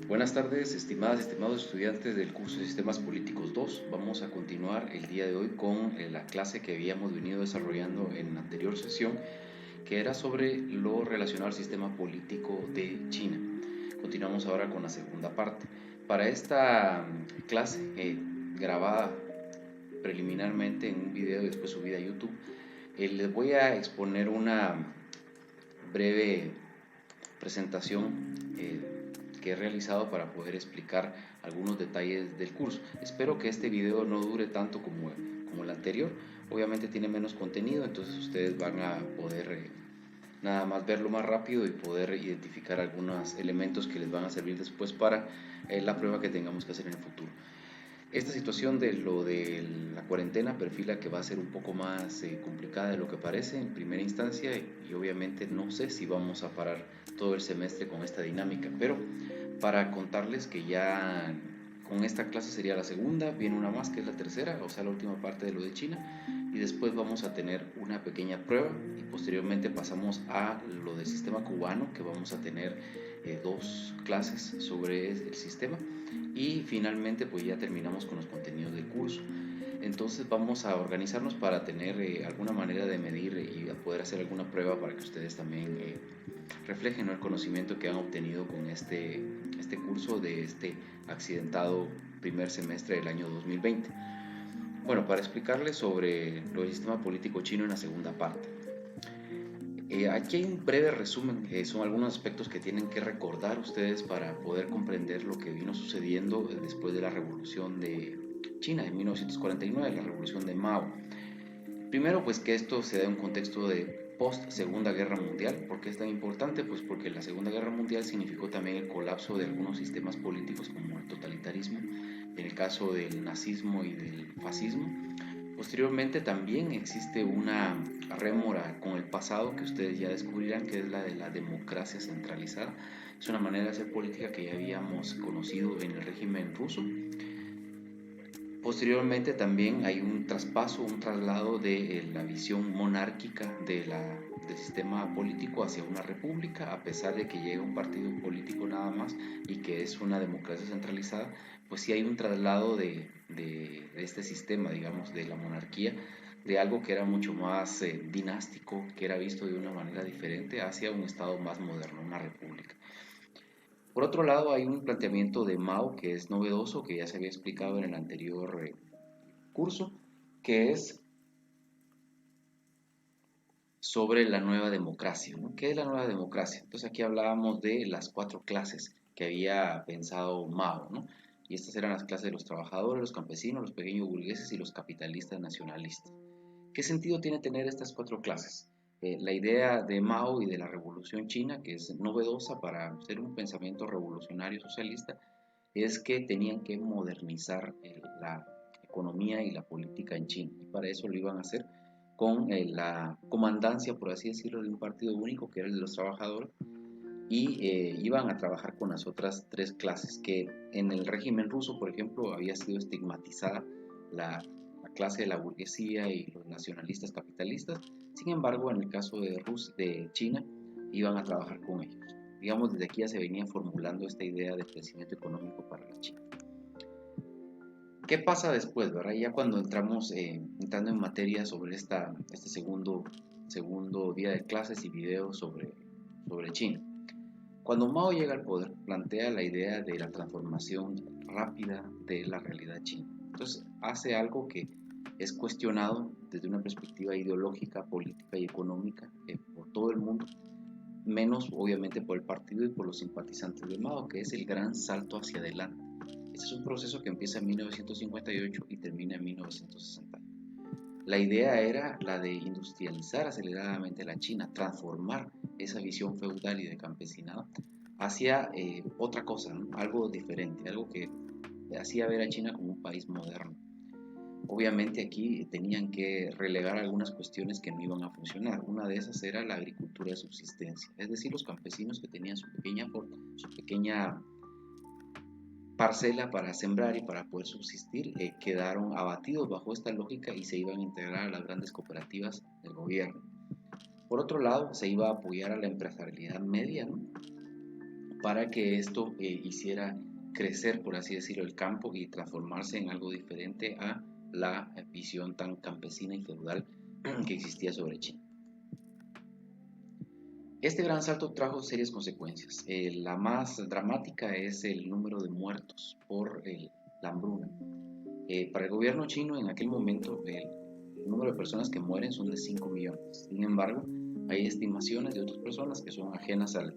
Buenas tardes, estimadas y estimados estudiantes del curso de Sistemas Políticos 2. Vamos a continuar el día de hoy con la clase que habíamos venido desarrollando en la anterior sesión, que era sobre lo relacionado al sistema político de China. Continuamos ahora con la segunda parte. Para esta clase, grabada preliminarmente en un video y después subida a YouTube, les voy a exponer una breve presentación que he realizado para poder explicar algunos detalles del curso. Espero que este video no dure tanto como el anterior. Obviamente tiene menos contenido, entonces ustedes van a poder nada más verlo más rápido y poder identificar algunos elementos que les van a servir después para la prueba que tengamos que hacer en el futuro. Esta situación de lo de la cuarentena perfila que va a ser un poco más complicada de lo que parece en primera instancia y obviamente no sé si vamos a parar todo el semestre con esta dinámica, pero para contarles que ya con esta clase sería la segunda, viene una más que es la tercera, o sea la última parte de lo de China, y después vamos a tener una pequeña prueba y posteriormente pasamos a lo del sistema cubano, que vamos a tener dos clases sobre el sistema, y finalmente pues ya terminamos con los contenidos del curso. Entonces vamos a organizarnos para tener alguna manera de medir y poder hacer alguna prueba para que ustedes también reflejen, ¿no?, el conocimiento que han obtenido con este curso de este accidentado primer semestre del año 2020. Bueno, para explicarles sobre lo del sistema político chino en la segunda parte. Aquí hay un breve resumen, son algunos aspectos que tienen que recordar ustedes para poder comprender lo que vino sucediendo después de la revolución de China en 1949, la revolución de Mao. Primero, pues que esto se da en un contexto de post Segunda Guerra Mundial. ¿Por qué es tan importante? Pues porque la Segunda Guerra Mundial significó también el colapso de algunos sistemas políticos como el totalitarismo, en el caso del nazismo y del fascismo. Posteriormente también existe una rémora con el pasado que ustedes ya descubrirán, que es la de la democracia centralizada. Es una manera de hacer política que ya habíamos conocido en el régimen ruso. Posteriormente también hay un traspaso, un traslado de la visión monárquica del sistema político hacia una república, a pesar de que llega un partido político nada más y que es una democracia centralizada, pues sí hay un traslado de este sistema, digamos, de la monarquía, de algo que era mucho más dinástico, que era visto de una manera diferente, hacia un estado más moderno, una república. Por otro lado, hay un planteamiento de Mao que es novedoso, que ya se había explicado en el anterior curso, que es sobre la nueva democracia, ¿no? ¿Qué es la nueva democracia? Entonces aquí hablábamos de las cuatro clases que había pensado Mao, ¿no? Y estas eran las clases de los trabajadores, los campesinos, los pequeños burgueses y los capitalistas nacionalistas. ¿Qué sentido tiene tener estas cuatro clases? La idea de Mao y de la Revolución China, que es novedosa para ser un pensamiento revolucionario socialista, es que tenían que modernizar la economía y la política en China. Y para eso lo iban a hacer con la comandancia, por así decirlo, de un partido único, que era el de los trabajadores, y iban a trabajar con las otras tres clases, que en el régimen ruso, por ejemplo, había sido estigmatizada la clase de la burguesía y los nacionalistas capitalistas. Sin embargo, en el caso de China, iban a trabajar con ellos. Digamos, desde aquí ya se venía formulando esta idea de crecimiento económico para la China. ¿Qué pasa después, verdad? Ya cuando entrando en materia sobre este segundo día de clases y videos sobre China. Cuando Mao llega al poder, plantea la idea de la transformación rápida de la realidad china. Entonces, hace algo que es cuestionado desde una perspectiva ideológica, política y económica por todo el mundo, menos obviamente por el partido y por los simpatizantes de Mao, que es el gran salto hacia adelante. Este es un proceso que empieza en 1958 y termina en 1960. La idea era la de industrializar aceleradamente la China, transformar esa visión feudal y de campesinado hacia otra cosa, ¿no? Algo diferente, algo que hacía ver a China como un país moderno. Obviamente aquí tenían que relegar algunas cuestiones que no iban a funcionar. Una de esas era la agricultura de subsistencia, es decir, los campesinos que tenían su pequeña parcela para sembrar y para poder subsistir, quedaron abatidos bajo esta lógica y se iban a integrar a las grandes cooperativas del gobierno. Por otro lado, se iba a apoyar a la empresarialidad media, ¿no?, para que esto hiciera crecer, por así decirlo, el campo y transformarse en algo diferente a la visión tan campesina y feudal que existía sobre China. Este gran salto trajo serias consecuencias. La más dramática es el número de muertos por la hambruna. Para el gobierno chino en aquel momento el número de personas que mueren son de 5 millones. Sin embargo, hay estimaciones de otras personas que son ajenas al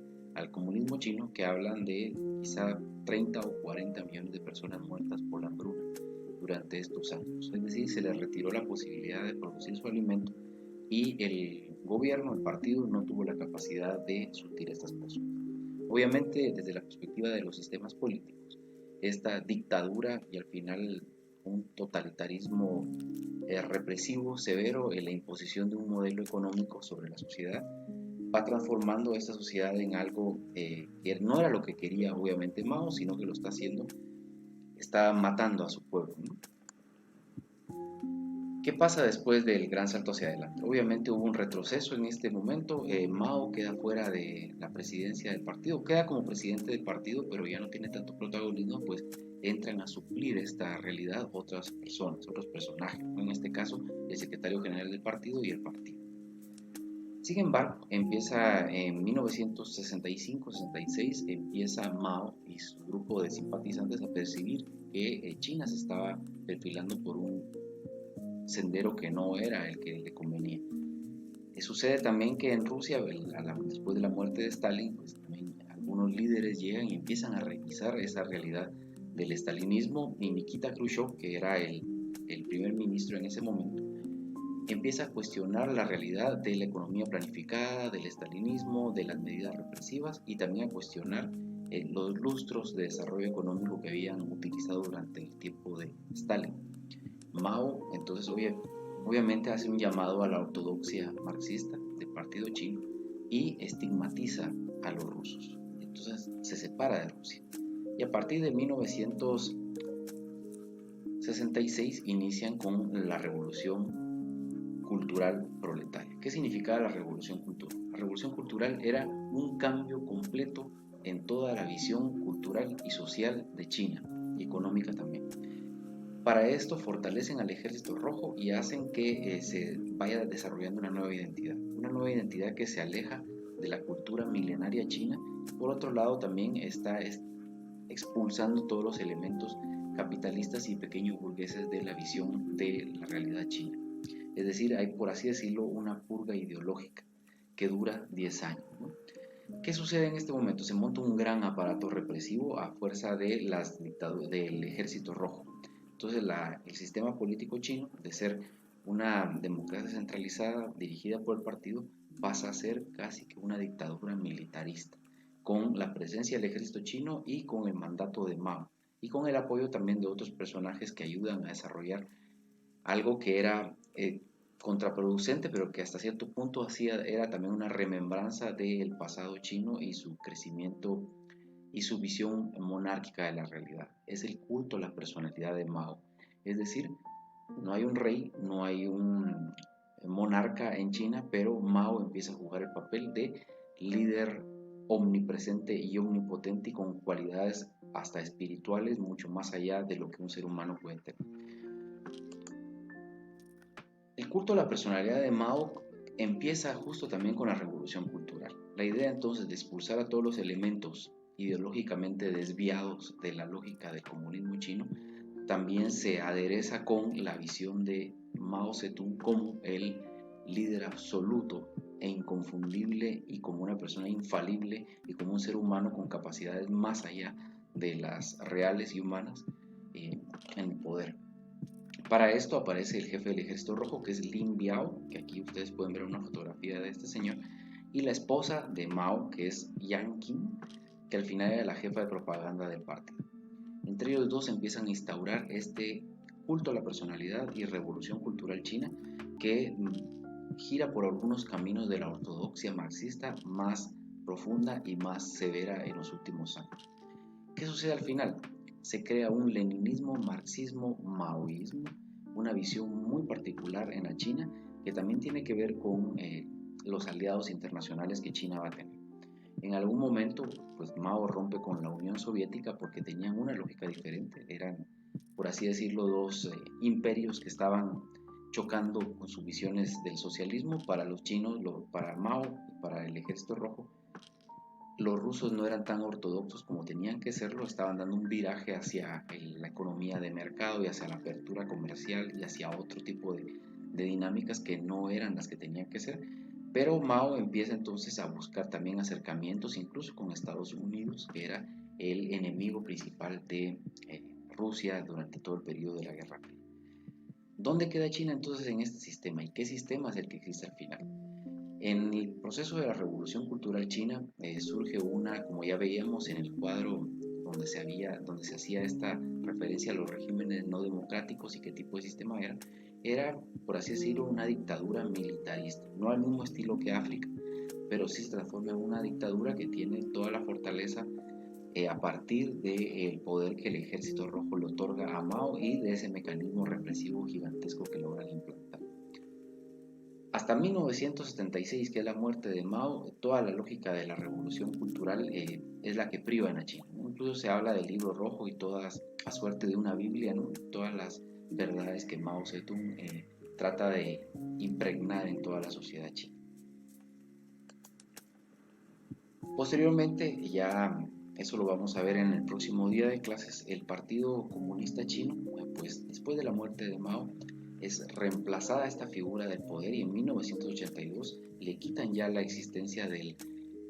comunismo chino que hablan de quizá 30 o 40 millones de personas muertas por la hambruna durante estos años. Es decir, se les retiró la posibilidad de producir su alimento y el gobierno, el partido, no tuvo la capacidad de surtir a estas personas. Obviamente, desde la perspectiva de los sistemas políticos, esta dictadura y al final un totalitarismo represivo, severo, en la imposición de un modelo económico sobre la sociedad, va transformando esta sociedad en algo que no era lo que quería obviamente Mao, sino que lo está haciendo, está matando a su pueblo, ¿no? ¿Qué pasa después del gran salto hacia adelante? Obviamente hubo un retroceso en este momento. Mao queda fuera de la presidencia del partido, queda como presidente del partido, pero ya no tiene tanto protagonismo, pues entran a suplir esta realidad otras personas, otros personajes, en este caso el secretario general del partido y el partido. Sin embargo, empieza en 1965-66, empieza Mao y su grupo de simpatizantes a percibir que China se estaba perfilando por un sendero que no era el que le convenía. Sucede también que en Rusia, después de la muerte de Stalin, pues también algunos líderes llegan y empiezan a revisar esa realidad del estalinismo, y Nikita Khrushchev, que era el primer ministro en ese momento, empieza a cuestionar la realidad de la economía planificada, del estalinismo, de las medidas represivas, y también a cuestionar los lustros de desarrollo económico que habían utilizado durante el tiempo de Stalin. Mao entonces obviamente hace un llamado a la ortodoxia marxista del partido chino y estigmatiza a los rusos. Entonces se separa de Rusia. Y a partir de 1966 inician con la revolución cultural proletaria. ¿Qué significaba la revolución cultural? La revolución cultural era un cambio completo en toda la visión cultural y social de China, y económica también. Para esto fortalecen al Ejército Rojo y hacen que se vaya desarrollando una nueva identidad que se aleja de la cultura milenaria china. Por otro lado, también está expulsando todos los elementos capitalistas y pequeños burgueses de la visión de la realidad china. Es decir, hay, por así decirlo, una purga ideológica que dura 10 años, ¿no? ¿Qué sucede en este momento? Se monta un gran aparato represivo a fuerza de del Ejército Rojo. Entonces el sistema político chino, de ser una democracia centralizada dirigida por el partido, pasa a ser casi que una dictadura militarista, con la presencia del ejército chino y con el mandato de Mao, y con el apoyo también de otros personajes que ayudan a desarrollar algo que era contraproducente, pero que hasta cierto punto era también una remembranza del pasado chino y su crecimiento y su visión monárquica de la realidad. Es el culto a la personalidad de Mao. Es decir, no hay un rey, no hay un monarca en China, pero Mao empieza a jugar el papel de líder omnipresente y omnipotente y con cualidades hasta espirituales mucho más allá de lo que un ser humano puede tener. El culto a la personalidad de Mao empieza justo también con la revolución cultural. La idea entonces de expulsar a todos los elementos ideológicamente desviados de la lógica del comunismo chino también se adereza con la visión de Mao Zedong como el líder absoluto e inconfundible y como una persona infalible y como un ser humano con capacidades más allá de las reales y humanas en el poder. Para esto aparece el jefe del Ejército Rojo, que es Lin Biao, que aquí ustedes pueden ver una fotografía de este señor, y la esposa de Mao, que es Yang Qin, que al final era la jefa de propaganda del partido. Entre ellos dos empiezan a instaurar este culto a la personalidad y revolución cultural china que gira por algunos caminos de la ortodoxia marxista más profunda y más severa en los últimos años. ¿Qué sucede al final? Se crea un leninismo, marxismo, maoísmo, una visión muy particular en la China que también tiene que ver con los aliados internacionales que China va a tener. En algún momento, pues Mao rompe con la Unión Soviética porque tenían una lógica diferente. Eran, por así decirlo, dos imperios que estaban chocando con sus visiones del socialismo. Para los chinos, para Mao y para el Ejército Rojo, los rusos no eran tan ortodoxos como tenían que serlo, estaban dando un viraje hacia la economía de mercado y hacia la apertura comercial y hacia otro tipo de dinámicas que no eran las que tenían que ser. Pero Mao empieza entonces a buscar también acercamientos incluso con Estados Unidos, que era el enemigo principal de Rusia durante todo el periodo de la Guerra Fría. ¿Dónde queda China entonces en este sistema y qué sistema es el que existe al final? En el proceso de la Revolución Cultural China surge una, como ya veíamos en el cuadro donde se hacía esta referencia a los regímenes no democráticos y qué tipo de sistema era, por así decirlo, una dictadura militarista, no al mismo estilo que África, pero sí se transforma en una dictadura que tiene toda la fortaleza a partir del poder que el Ejército Rojo le otorga a Mao y de ese mecanismo represivo gigantesco que logran implantar. Hasta 1976, que es la muerte de Mao, toda la lógica de la revolución cultural es la que priva en la China. Incluso se habla del libro rojo y todas, a suerte de una Biblia, ¿no? Todas las verdades que Mao Zedong trata de impregnar en toda la sociedad china. Posteriormente, ya eso lo vamos a ver en el próximo día de clases, el Partido Comunista Chino, pues después de la muerte de Mao, es reemplazada esta figura del poder y en 1982 le quitan ya la existencia del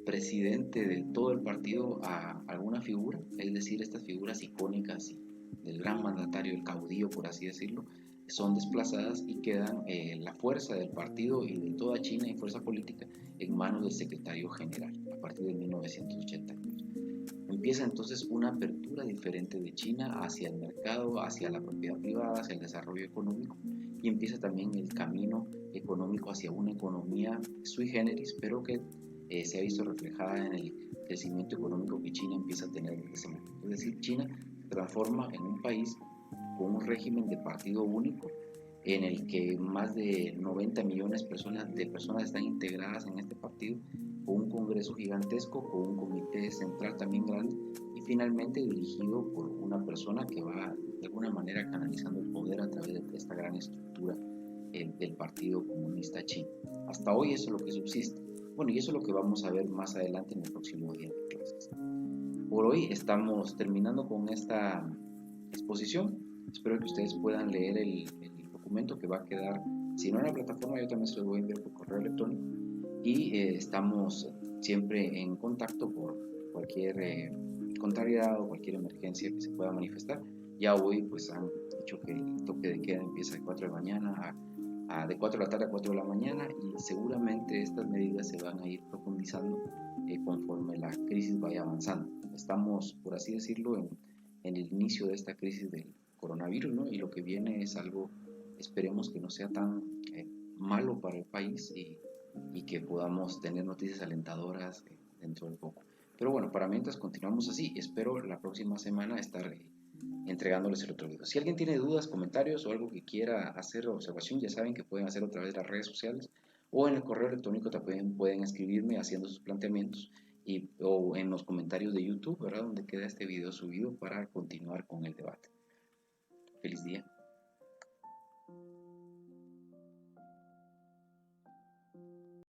presidente de todo el partido a alguna figura, es decir, estas figuras icónicas del gran mandatario, el caudillo por así decirlo, son desplazadas y quedan la fuerza del partido y de toda China y fuerza política en manos del secretario general a partir de 1982. Empieza entonces una apertura diferente de China hacia el mercado, hacia la propiedad privada, hacia el desarrollo económico y empieza también el camino económico hacia una economía sui generis, pero que se ha visto reflejada en el crecimiento económico que China empieza a tener desde ese momento. Es decir, China se transforma en un país con un régimen de partido único en el que más de 90 millones de personas están integradas en este partido, con un congreso gigantesco, con un comité central también grande y finalmente dirigido por una persona que va de alguna manera canalizando el poder a través de esta gran estructura del Partido Comunista Chino. Hasta hoy eso es lo que subsiste. Bueno, y eso es lo que vamos a ver más adelante en el próximo día de clases. Por hoy estamos terminando con esta exposición. Espero que ustedes puedan leer el documento que va a quedar, si no en la plataforma, yo también se lo voy a enviar por correo electrónico. Y estamos siempre en contacto por cualquier contrariedad o cualquier emergencia que se pueda manifestar. Ya hoy pues han dicho que el toque de queda empieza de 4 de la mañana de 4 de la tarde a 4 de la mañana y seguramente estas medidas se van a ir profundizando conforme la crisis vaya avanzando. Estamos, por así decirlo, en el inicio de esta crisis del coronavirus, ¿no? Y lo que viene es algo, esperemos que no sea tan malo para el país y que podamos tener noticias alentadoras dentro de poco. Pero bueno, para mientras continuamos así, espero la próxima semana estar entregándoles el otro video. Si alguien tiene dudas, comentarios o algo que quiera hacer observación, ya saben que pueden hacerlo a través de las redes sociales o en el correo electrónico también pueden escribirme haciendo sus planteamientos o en los comentarios de YouTube, ¿verdad? Donde queda este video subido para continuar con el debate. Feliz día.